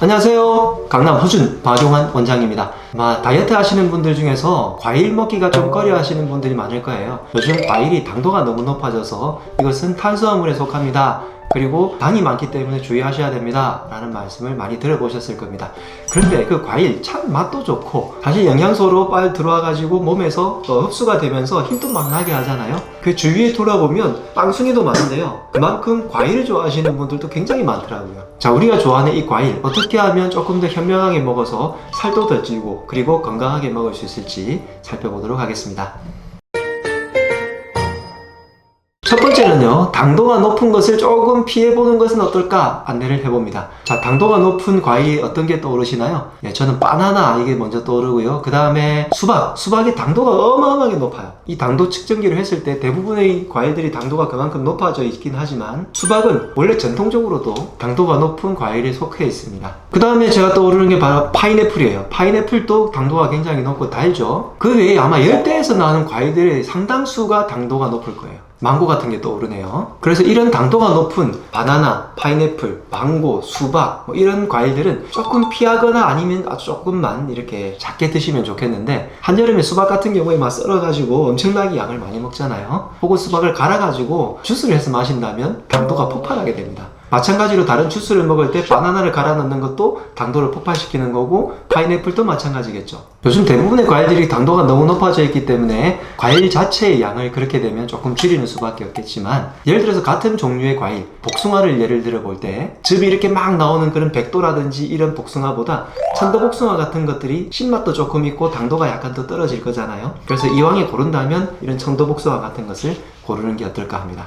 안녕하세요. 강남 허준 박용환 원장입니다. 아마 다이어트 하시는 분들 중에서 과일 먹기가 좀 꺼려 하시는 분들이 많을 거예요. 요즘 과일이 당도가 너무 높아져서 이것은 탄수화물에 속합니다. 그리고 당이 많기 때문에 주의하셔야 됩니다 라는 말씀을 많이 들어보셨을 겁니다. 그런데 그 과일 참 맛도 좋고 사실 영양소로 빨리 들어와 가지고 몸에서 흡수가 되면서 힘도 막 나게 하잖아요. 그 주위에 돌아보면 빵순이도 많은데요, 그만큼 과일을 좋아하시는 분들도 굉장히 많더라고요. 자, 우리가 좋아하는 이 과일 어떻게 하면 조금 더 현명하게 먹어서 살도 덜 찌고 그리고 건강하게 먹을 수 있을지 살펴보도록 하겠습니다. 첫 번째는요, 당도가 높은 것을 조금 피해보는 것은 어떨까 안내를 해봅니다. 자, 당도가 높은 과일이 어떤 게 떠오르시나요? 저는 바나나 이게 먼저 떠오르고요. 그 다음에 수박이 당도가 어마어마하게 높아요. 이 당도 측정기를 했을 때 대부분의 과일들이 당도가 그만큼 높아져 있긴 하지만 수박은 원래 전통적으로도 당도가 높은 과일에 속해 있습니다. 그 다음에 제가 떠오르는 게 바로 파인애플이에요. 파인애플도 당도가 굉장히 높고 달죠. 그 외에 아마 열대에서 나오는 과일들의 상당수가 당도가 높을 거예요. 망고 같은 게 떠오르네요. 그래서 이런 당도가 높은 바나나, 파인애플, 망고, 수박 이런 과일들은 조금 피하거나 아니면 아주 조금만 이렇게 작게 드시면 좋겠는데, 한여름에 수박 같은 경우에 막 썰어가지고 엄청나게 양을 많이 먹잖아요. 혹은 수박을 갈아가지고 주스를 해서 마신다면 당도가 폭발하게 됩니다. 마찬가지로 다른 주스를 먹을 때 바나나를 갈아 넣는 것도 당도를 폭발시키는 거고, 파인애플도 마찬가지겠죠. 요즘 대부분의 과일들이 당도가 너무 높아져 있기 때문에 과일 자체의 양을 그렇게 되면 조금 줄이는 수밖에 없겠지만, 예를 들어서 같은 종류의 과일, 복숭아를 예를 들어 볼 때 즙이 이렇게 막 나오는 그런 백도라든지 이런 복숭아보다 천도복숭아 같은 것들이 신맛도 조금 있고 당도가 약간 더 떨어질 거잖아요. 그래서 이왕에 고른다면 이런 천도복숭아 같은 것을 고르는 게 어떨까 합니다.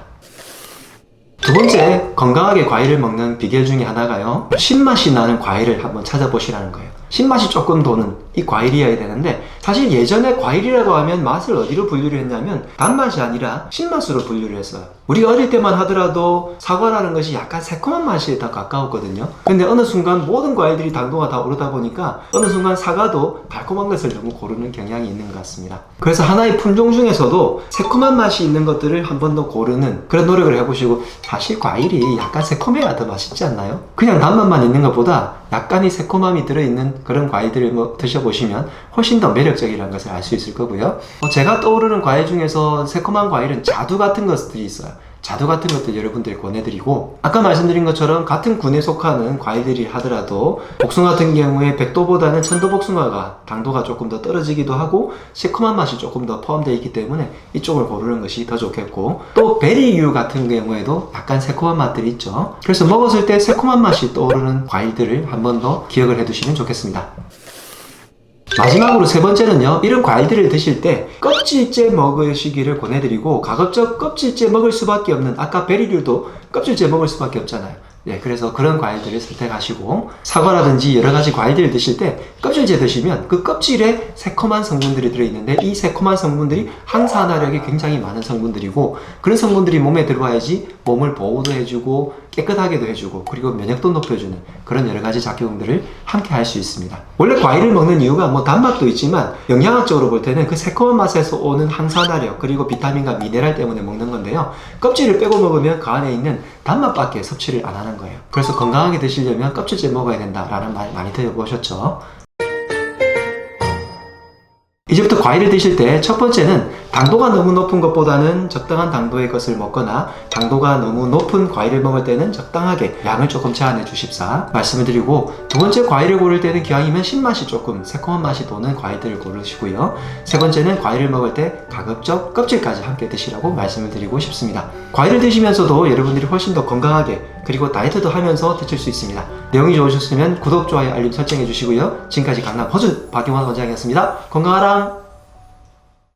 두 번째, 건강하게 과일을 먹는 비결 중에 하나가요, 신맛이 나는 과일을 한번 찾아보시라는 거예요. 신맛이 조금 도는 이 과일이어야 되는데, 사실 예전에 과일이라고 하면 맛을 어디로 분류를 했냐면 단맛이 아니라 신맛으로 분류를 했어요. 우리가 어릴 때만 하더라도 사과라는 것이 약간 새콤한 맛이 더 가까웠거든요. 근데 어느 순간 모든 과일들이 당도가 다 오르다 보니까 어느 순간 사과도 달콤한 것을 너무 고르는 경향이 있는 것 같습니다. 그래서 하나의 품종 중에서도 새콤한 맛이 있는 것들을 한 번 더 고르는 그런 노력을 해보시고, 사실 과일이 약간 새콤해야 더 맛있지 않나요? 그냥 단맛만 있는 것보다 약간의 새콤함이 들어있는 그런 과일들을 드셔보시면 훨씬 더 매력적이라는 것을 알 수 있을 거고요. 제가 떠오르는 과일 중에서 새콤한 과일은 자두 같은 것들이 있어요. 자두 같은 것들 여러분들이 권해드리고, 아까 말씀드린 것처럼 같은 군에 속하는 과일들이 하더라도 복숭아 같은 경우에 백도보다는 천도복숭아가 당도가 조금 더 떨어지기도 하고 새콤한 맛이 조금 더 포함되어 있기 때문에 이쪽을 고르는 것이 더 좋겠고, 또 베리유 같은 경우에도 약간 새콤한 맛들이 있죠. 그래서 먹었을 때 새콤한 맛이 떠오르는 과일들을 한 번 더 기억을 해두시면 좋겠습니다. 마지막으로 세 번째는요, 이런 과일들을 드실 때 껍질째 먹으시기를 권해드리고, 가급적 껍질째 먹을 수밖에 없는, 아까 베리류도 껍질째 먹을 수밖에 없잖아요. 그래서 그런 과일들을 선택하시고, 사과라든지 여러 가지 과일들을 드실 때 껍질째 드시면 그 껍질에 새콤한 성분들이 들어있는데, 이 새콤한 성분들이 항산화력이 굉장히 많은 성분들이고, 그런 성분들이 몸에 들어와야지 몸을 보호도 해주고 깨끗하게도 해주고 그리고 면역도 높여주는 그런 여러 가지 작용들을 함께 할 수 있습니다. 원래 과일을 먹는 이유가 뭐 단맛도 있지만 영양학적으로 볼 때는 그 새콤한 맛에서 오는 항산화력 그리고 비타민과 미네랄 때문에 먹는 건데요, 껍질을 빼고 먹으면 그 안에 있는 단맛밖에 섭취를 안 하는 거예요. 그래서 건강하게 드시려면 껍질째 먹어야 된다라는 말 많이 들어보셨죠? 이제부터 과일을 드실 때 첫 번째는 당도가 너무 높은 것보다는 적당한 당도의 것을 먹거나, 당도가 너무 높은 과일을 먹을 때는 적당하게 양을 조금 제한해 주십사 말씀을 드리고, 두 번째 과일을 고를 때는 기왕이면 신맛이 조금 새콤한 맛이 도는 과일들을 고르시고요, 세 번째는 과일을 먹을 때 가급적 껍질까지 함께 드시라고 말씀을 드리고 싶습니다. 과일을 드시면서도 여러분들이 훨씬 더 건강하게 그리고 다이어트도 하면서 드실 수 있습니다. 내용이 좋으셨으면 구독, 좋아요, 알림 설정해 주시고요. 지금까지 강남 허준 박용환 원장이었습니다. 건강하라.